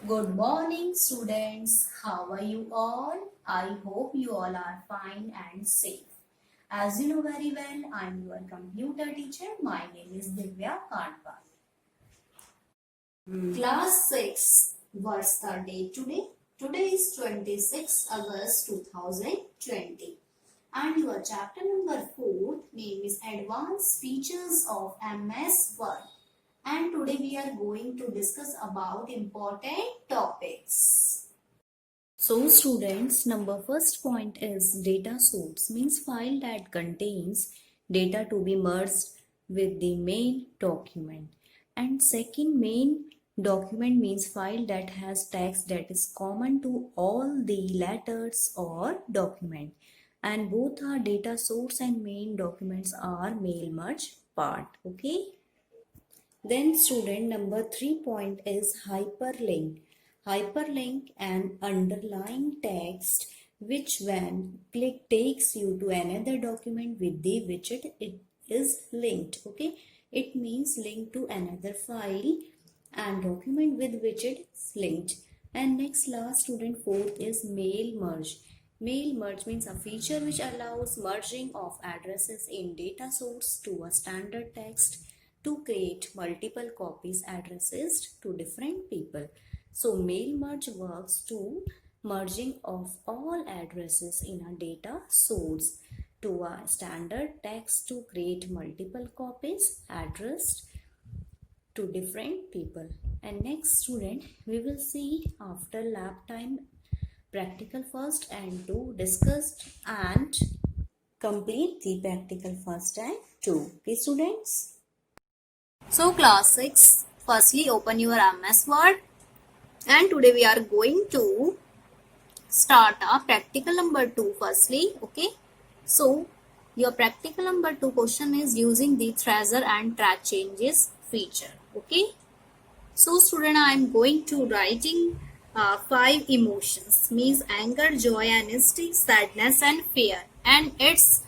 Good morning, students. How are you all? I hope you all are fine and safe. As you know very well, I am your computer teacher. My name is Divya Kandpal. Class 6. What's the date today? Today is 26 August 2020. And your chapter number 4 name is Advanced Features of MS Word. And today we are going to discuss about important topics. So students, number first point is data source means file that contains data to be merged with the main document. And second, main document means file that has text that is common to all the letters or document. And both are data source and main documents are mail merge part. Okay. Then student number 3 point is hyperlink. Hyperlink an underlying text which when click takes you to another document with the which it is linked. Okay, it means linked to another file and document with which it is linked. And next last student fourth is mail merge. Mail merge means a feature which allows merging of addresses in data source to a standard text to create multiple copies addresses to different people. So mail merge works to merging of all addresses in a data source to a standard text to create multiple copies addressed to different people. And next student, we will see after lab time practical first and 2 discussed and complete the practical first and 2. Okay students? So class 6, firstly open your MS Word and today we are going to start our practical number 2 firstly. Okay. So your practical number 2 question is using the tracer and track changes feature. Okay. So student, I am going to writing 5 emotions means anger, joy, honesty, sadness and fear, and it's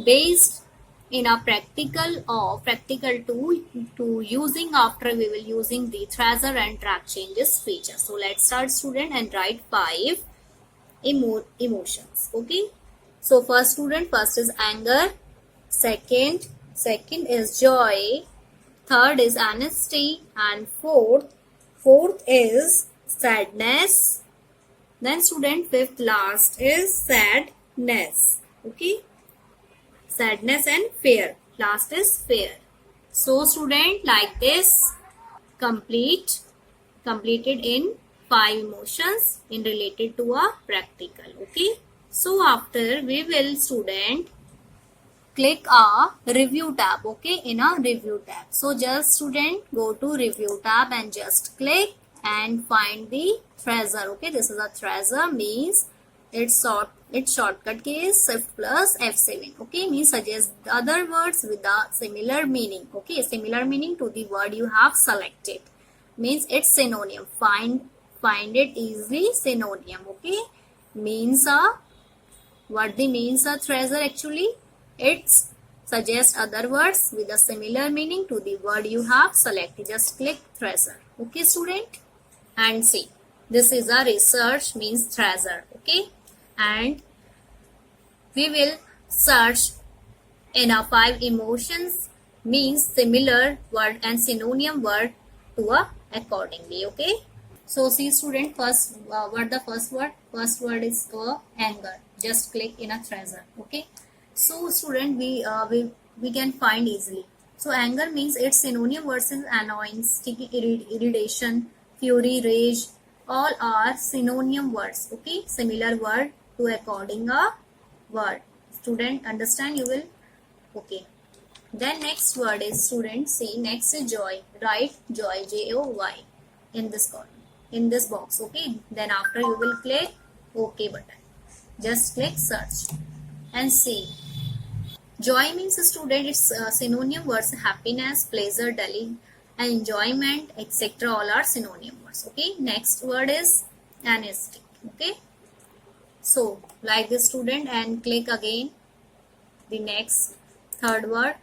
based in a practical or practical to using after we will using the tracer and track changes feature. So let's start student and write 5 emotions. Okay, so first student, first is anger, second is joy, third is honesty, and fourth is sadness. Then student, fifth last is sadness. Okay, sadness and fear. Last is fear. So student, like this completed in 5 emotions in related to a practical. Okay. So after we will student click a review tab. Okay, in a review tab. So just student go to review tab and just click and find the tracer. Okay, this is a tracer means its shortcut key is Shift plus F7. Okay, means suggest the other words with a similar meaning. Okay, similar meaning to the word you have selected. Means it's synonym. Find it easily synonym. Okay, means what the means a tracer actually? It's suggest other words with a similar meaning to the word you have selected. Just click tracer. Okay, student, and see. This is a research means tracer. Okay, and we will search in a 5 emotions means similar word and synonym word to a accordingly. Okay, so see student, first what the first word? First word is anger. Just click in a tracer. Okay, so student, we can find easily. So anger means its synonym versus annoyance, sticky, irritation, fury, rage, all are synonym words. Okay, similar word to according a word. Student, understand? You will. Okay, then next word is student, see, next is joy. Write joy, J-O-Y in this column, in this box. Okay, then after you will click OK button. Just click search and see. Joy means student, it's synonym words happiness, pleasure, delight, and enjoyment, etc. All are synonym words. Okay, next word is honesty. Okay, so like this student and click again the next third word.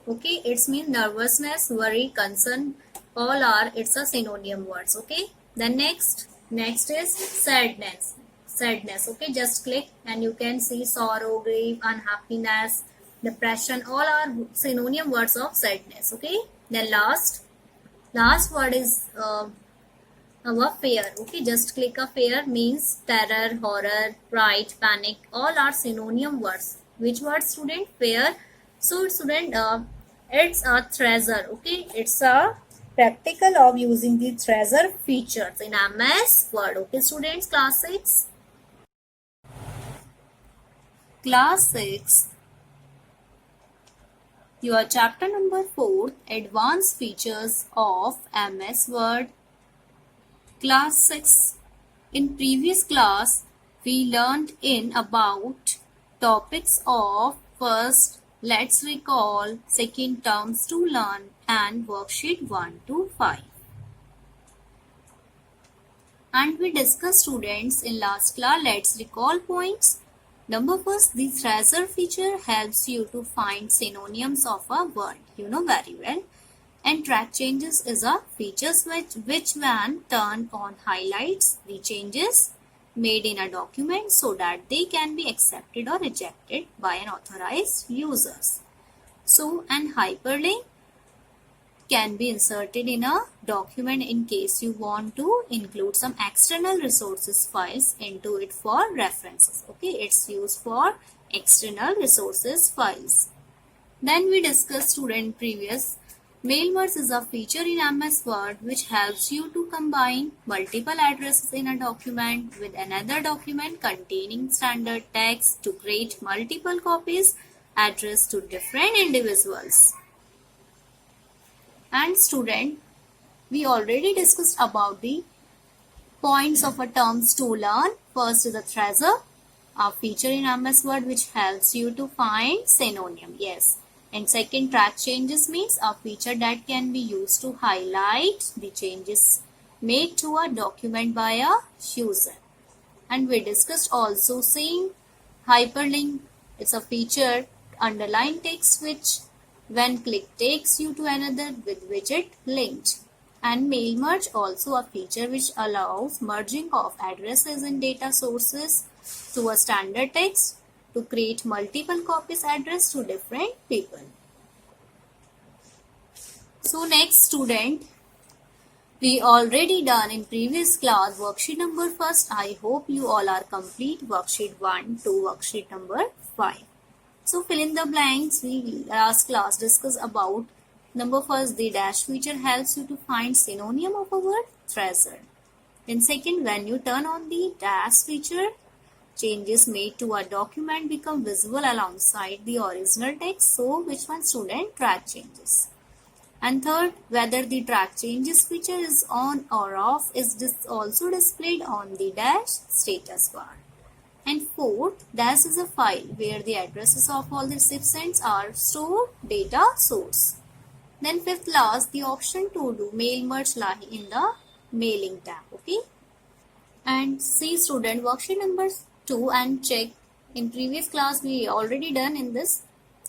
Okay, it's mean nervousness, worry, concern, all are it's a synonym words. Okay, then next Next is sadness. Sadness. Okay, just click and you can see sorrow, grief, unhappiness, depression. All are synonym words of sadness. Okay. Then last word is our fear. Okay, just click a fear means terror, horror, fright, panic. All are synonym words. Which word, student? Fear. So student, it's a treasure. Okay, it's a practical of using the treasure features in MS Word. Okay, students, class 6. Class 6. Your chapter number 4, Advanced Features of MS Word. Class 6. In previous class, we learned in about topics of first, let's recall, second, terms to learn, and worksheet 1 to 5. And we discussed, students, in last class, let's recall points. Number first, the treasure feature helps you to find synonyms of a word. You know very well. And track changes is a feature which when turned on highlights the changes made in a document so that they can be accepted or rejected by an authorized users. So an hyperlink can be inserted in a document in case you want to include some external resources files into it for references. Okay, it's used for external resources files. Then we discussed, student, previous mail merge is a feature in MS Word which helps you to combine multiple addresses in a document with another document containing standard text to create multiple copies addressed to different individuals. And student, we already discussed about the points of a terms to learn. First is a treasure, a feature in MS Word which helps you to find synonym. Yes. And second, track changes means a feature that can be used to highlight the changes made to a document by a user. And we discussed also saying hyperlink. It's a feature underline text which when clicked takes you to another with widget linked. And mail merge also a feature which allows merging of addresses and data sources to a standard text to create multiple copies addressed to different people. So next, student, we already done in previous class worksheet number first. I hope you all are complete worksheet 1 to worksheet number 5. So fill in the blanks. We last class discussed about number first, the dash feature helps you to find synonym of a word treasure. Then second, when you turn on the dash feature, changes made to a document become visible alongside the original text. So which one, student? Track changes. And third, whether the track changes feature is on or off is also displayed on the dash status bar. And fourth, dash is a file where the addresses of all the recipients are stored, data source. Then fifth, last, the option to do mail merge lie in the mailing tab. Okay. And see, student, worksheet number 2 and check. In previous class we already done in this.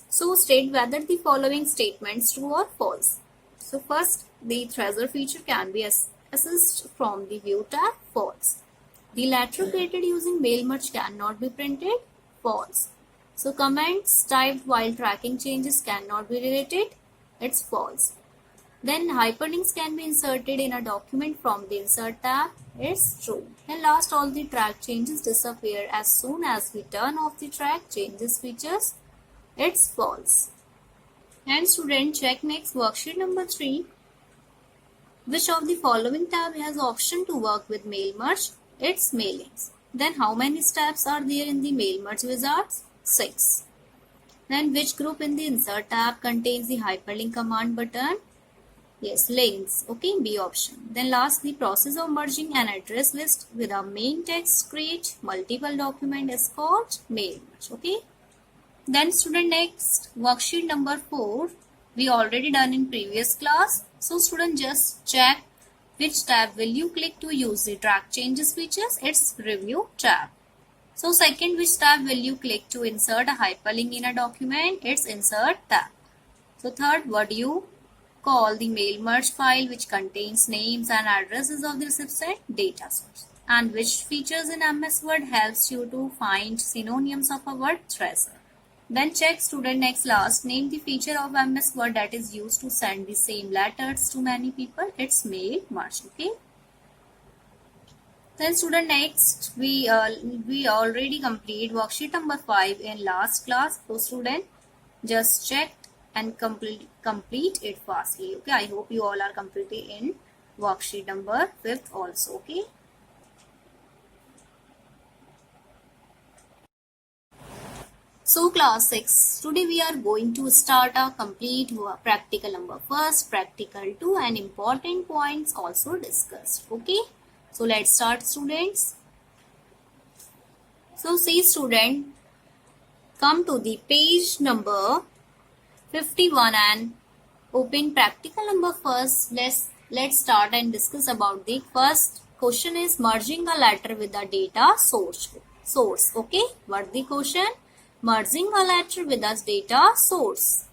So state whether the following statements true or false. So first, the treasure feature can be accessed from the view tab. False. The letter created using mail merge cannot be printed. False. So comments typed while tracking changes cannot be deleted. It's false. Then hyperlinks can be inserted in a document from the insert tab. It's true. And last, all the track changes disappear as soon as we turn off the track changes features. It's false. And student, check next worksheet number 3. Which of the following tab has option to work with mail merge? It's mailings. Then how many steps are there in the mail merge wizards? 6. Then which group in the insert tab contains the hyperlink command button? Yes, links. Okay, B option. Then last, the process of merging an address list with a main text create multiple document is called mail merge. Okay. Then student, next worksheet number 4 we already done in previous class. So student, just check which tab will you click to use the track changes features. It's review tab. So second, which tab will you click to insert a hyperlink in a document? It's insert tab. So third, what do you call the mail merge file which contains names and addresses of the recipient? Data source. And which features in MS Word helps you to find synonyms of a word treasure. Then check student next last. Name the feature of MS Word that is used to send the same letters to many people. It's mail merge. Okay. Then student next we already complete worksheet number 5 in last class. So student just check and complete it fastly. Okay. I hope you all are completely in worksheet number 5 also. Okay. So class 6, today we are going to start a complete practical number first, practical 2 and important points also discussed. Okay. So let's start students. So see student, come to the page number 51 and open practical number first. Let's start and discuss about the first question is merging a letter with the data source. Okay. What the question? Merging a letter with a data source.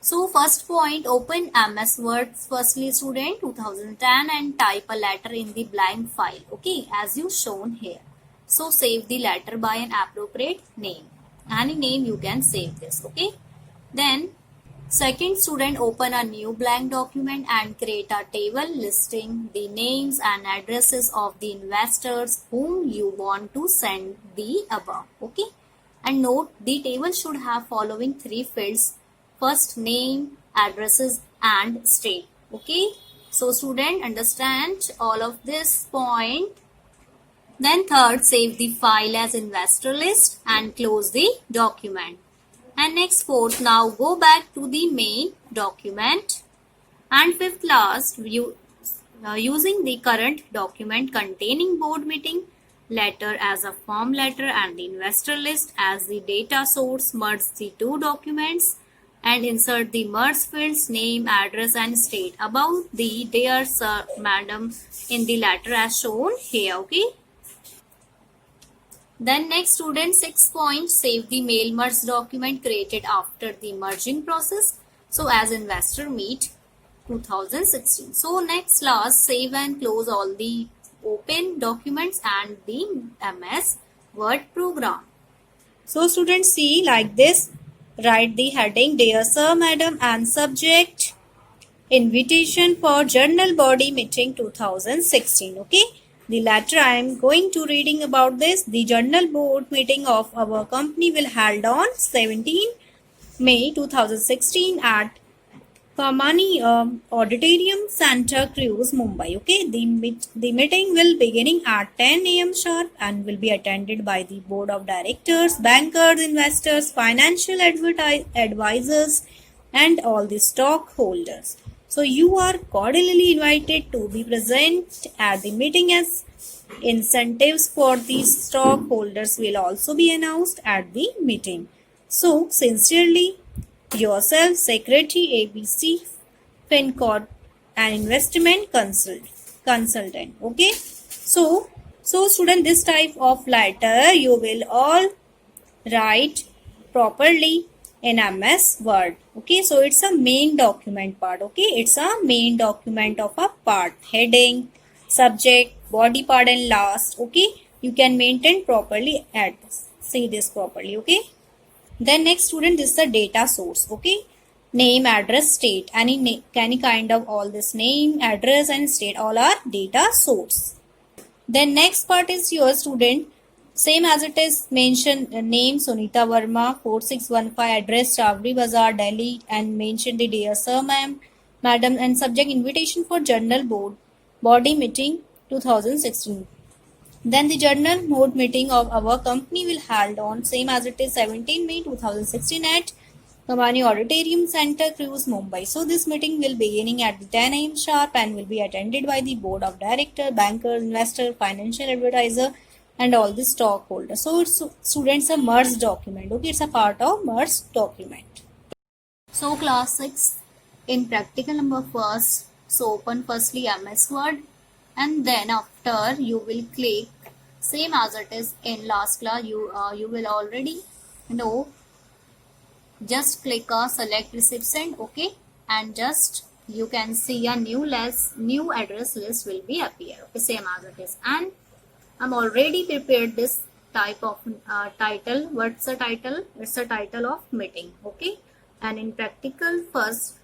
So first point, open MS Word firstly student 2010 and type a letter in the blank file. Okay, as you shown here. So save the letter by an appropriate name. Any name you can save this. Okay. Then second student, open a new blank document and create a table listing the names and addresses of the investors whom you want to send the above. Okay. And note, the table should have following 3 fields: first name, addresses and state. Okay. So student, understand all of this point. Then third, save the file as investor list and close the document. And next fourth, now go back to the main document. And fifth last, using the current document containing board meeting letter as a form letter and the investor list as the data source, merge the 2 documents and insert the merge fields name, address and state about the dear sir, madam in the letter as shown here. Okay. Then next student 6 point, save the mail merge document created after the merging process. So as investor meet 2016. So next class, save and close all the open documents and the MS Word program. So students, see like this, write the heading dear sir, madam and subject invitation for journal body meeting 2016. Okay. The latter I am going to reading about this. The journal board meeting of our company will held on 17 May 2016 at Kamani Auditorium, Santa Cruz, Mumbai. Okay, the meeting will beginning at 10 a.m. sharp and will be attended by the board of directors, bankers, investors, financial advisors, and all the stockholders. So you are cordially invited to be present at the meeting as incentives for the stockholders will also be announced at the meeting. So sincerely, yourself, Secretary ABC FinCorp and Investment Consultant. Okay. So student, this type of letter you will all write properly in MS Word. Okay. So it's a main document part. Okay. It's a main document of a part. Heading, subject, body part and last. Okay. You can maintain properly at this. See this properly. Okay. Then next student, this is the data source. Okay. Name, address, state. Any kind of all this name, address and state all are data source. Then next part is your student. Same as it is mentioned name Sunita Verma 4615 address Chavri Bazaar Delhi and mention the dear sir ma'am madam and subject invitation for journal body meeting 2016. Then the journal board meeting of our company will held on same as it is 17 May 2016 at Kamani Auditorium, Santa Cruz, Mumbai. So this meeting will beginning at 10 a.m. sharp and will be attended by the board of director, banker, investor, financial advisor and all the stockholders. So it's students a merged document. Okay, it's a part of merged document. So class 6 in practical number first. So open firstly MS Word and then after you will click same as it is in last class. You will already know. Just click a select recipient. Okay, and just you can see a new address list will be appear. Okay, same as it is. And I'm already prepared this type of title. What's the title? It's a title of meeting. Okay. And in practical, first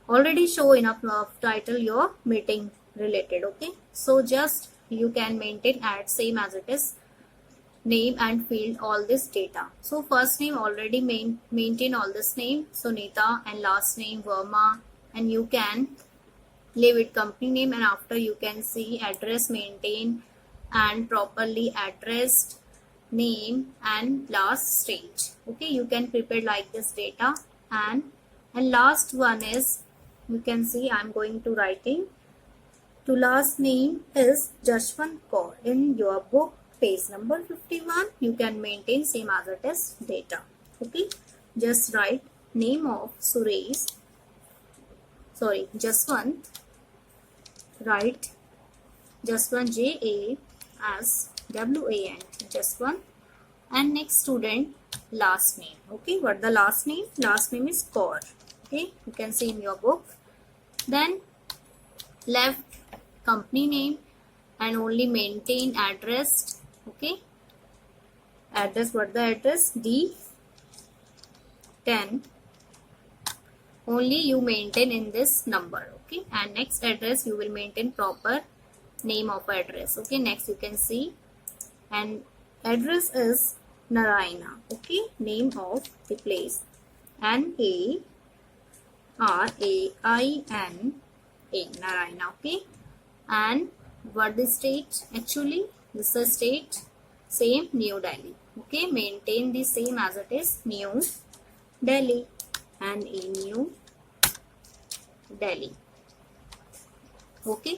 already show enough of title your meeting related. Okay. So just you can maintain at same as it is, name and field all this data. So first name already maintain all this name, Sunita, and last name Verma, and you can leave it company name, and after you can see address maintain and properly addressed, name and last stage. Okay, you can prepare like this data. And last one is, you can see I'm going to writing to last name is Jashwant Kaur. In your book page number 51 you can maintain same as it is data. Okay, just write name of Jaswant, write Jaswant, Jaswant, Jaswant, and next student last name. Okay, what the last name? Last name is Kaur. Okay, you can see in your book. Then left company name and only maintain address. Okay, address, what the address? D10, only you maintain in this number. Okay, and next address you will maintain proper name of address. Okay, next you can see, and address is Narayana. Okay, name of the place, Naraina, Narayana. Okay, and what the state? Actually this is state, same, New Delhi. Okay, maintain the same as it is, New Delhi, and in New Delhi. Okay,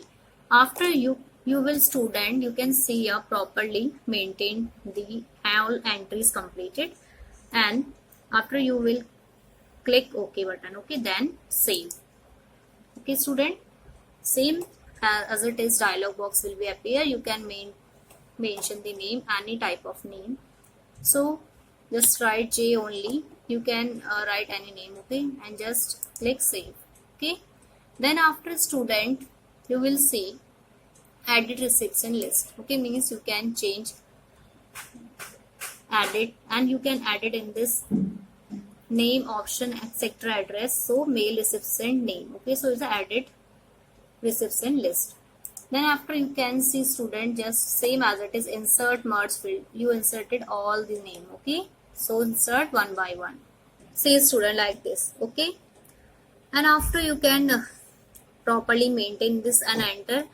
after you will student, you can see properly maintain the all entries completed, and after you will click OK button. Okay, then save. Okay student, same as it is dialog box will be appear. You can mention the name, any type of name. So just write J only. You can write any name. Okay, and just click save. Okay, then after student you will see edit reception list. Okay, means you can change, edit, and you can add it in this name option, etc. address. So mail recipient name. Okay, so it's a edit reception list. Then after you can see student, just same as it is, insert merge field. You inserted all the name. Okay, so insert one by one. Say student like this. Okay, and after you can properly maintain this and enter.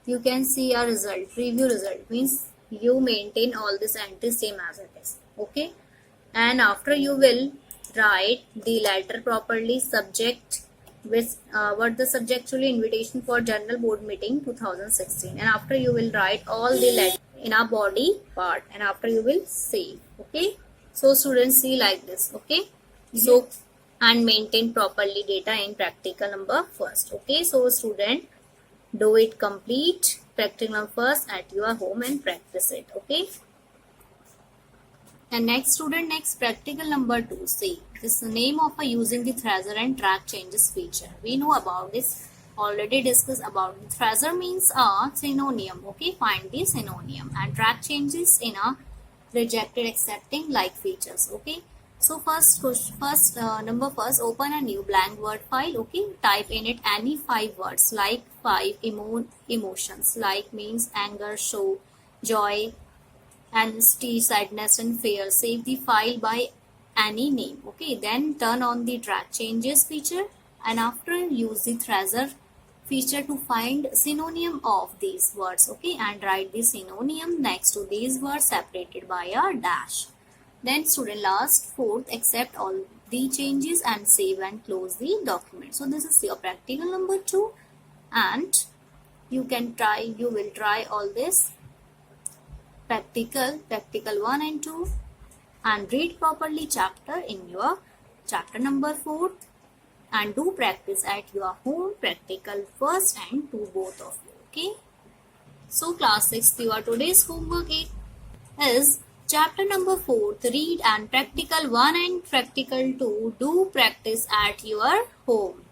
You can see a result, preview result, means you maintain all this entries same as it is. Okay, and after you will write the letter properly, subject with what the subject, actually invitation for general board meeting 2016, and after you will write all the letters in a body part, and after you will save. Okay, so students see like this. Okay, so and maintain properly data in practical number first. Okay, so student, do it complete practical number first at your home and practice it. Okay, and next student, next practical number 2. See, this is the name of using the Thrasher and track changes feature. We know about this, already discussed about it. Thrasher means a synonym. Okay, find the synonym, and track changes in a rejected, accepting, like features. Okay, so first open a new blank word file. Okay, type in it any 5 words, like 5 emotions, like means anger, show, joy, honesty, sadness, and fear. Save the file by any name. Okay, then turn on the track changes feature, and after use the Thrasher feature to find synonym of these words. Okay, and write the synonym next to these words separated by a dash. Then student, last, fourth, accept all the changes and save and close the document. So this is your practical number 2, and you will try all this practical 1 and 2, and read properly chapter in your chapter number 4, and do practice at your home, practical first and 2 both of you. Okay, so class 6, your today's homework is chapter number 4, read, and practical 1 and practical 2 do practice at your home.